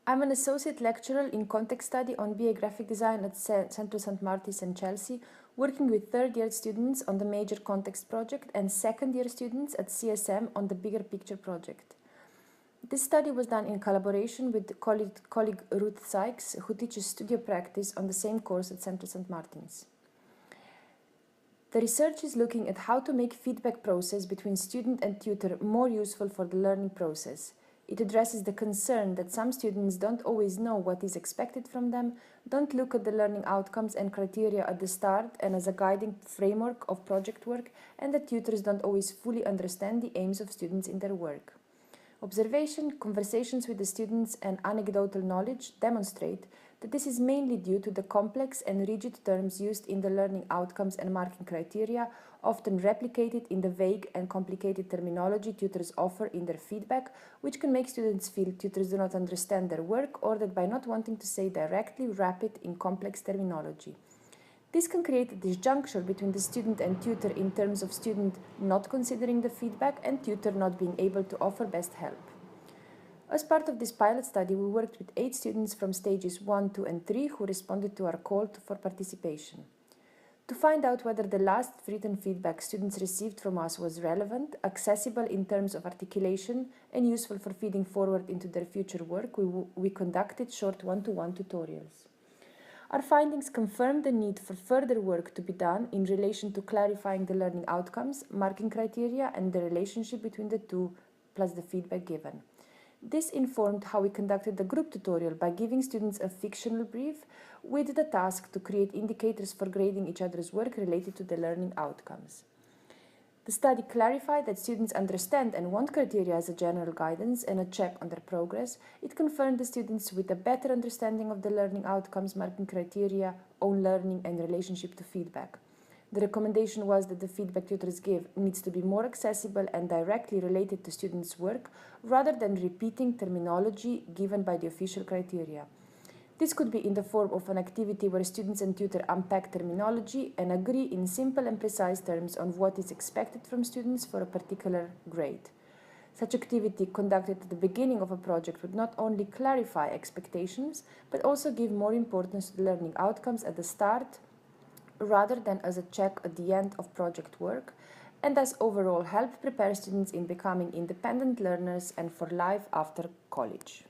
I'm an associate lecturer in context study on BA graphic design at Centro St. Martin's in Chelsea, working with third-year students on the major context project and second-year students at CSM on the bigger picture project. This study was done in collaboration with colleague Ruth Sykes, who teaches studio practice on the same course at Centro St. Martin's. The research is looking at how to make feedback process between student and tutor more useful for the learning process. It addresses the concern that some students don't always know what is expected from them, don't look at the learning outcomes and criteria at the start and as a guiding framework of project work, and that tutors don't always fully understand the aims of students in their work. Observation, conversations with the students, and anecdotal knowledge demonstrate that this is mainly due to the complex and rigid terms used in the learning outcomes and marking criteria, often replicated in the vague and complicated terminology tutors offer in their feedback, which can make students feel tutors do not understand their work or that by not wanting to say directly, wrap it in complex terminology. This can create a disjuncture between the student and tutor in terms of student not considering the feedback and tutor not being able to offer best help. As part of this pilot study, we worked with 8 students from stages 1, 2, and 3 who responded to our call for participation. To find out whether the last written feedback students received from us was relevant, accessible in terms of articulation, and useful for feeding forward into their future work, we conducted short one-to-one tutorials. Our findings confirm the need for further work to be done in relation to clarifying the learning outcomes, marking criteria, and the relationship between the two, plus the feedback given. This informed how we conducted the group tutorial by giving students a fictional brief with the task to create indicators for grading each other's work related to the learning outcomes. The study clarified that students understand and want criteria as a general guidance and a check on their progress. It confirmed the students with a better understanding of the learning outcomes, marking criteria, own learning, and relationship to feedback. The recommendation was that the feedback tutors give needs to be more accessible and directly related to students' work, rather than repeating terminology given by the official criteria. This could be in the form of an activity where students and tutor unpack terminology and agree in simple and precise terms on what is expected from students for a particular grade. Such activity conducted at the beginning of a project would not only clarify expectations, but also give more importance to the learning outcomes at the start, rather than as a check at the end of project work, and thus overall help prepare students in becoming independent learners and for life after college.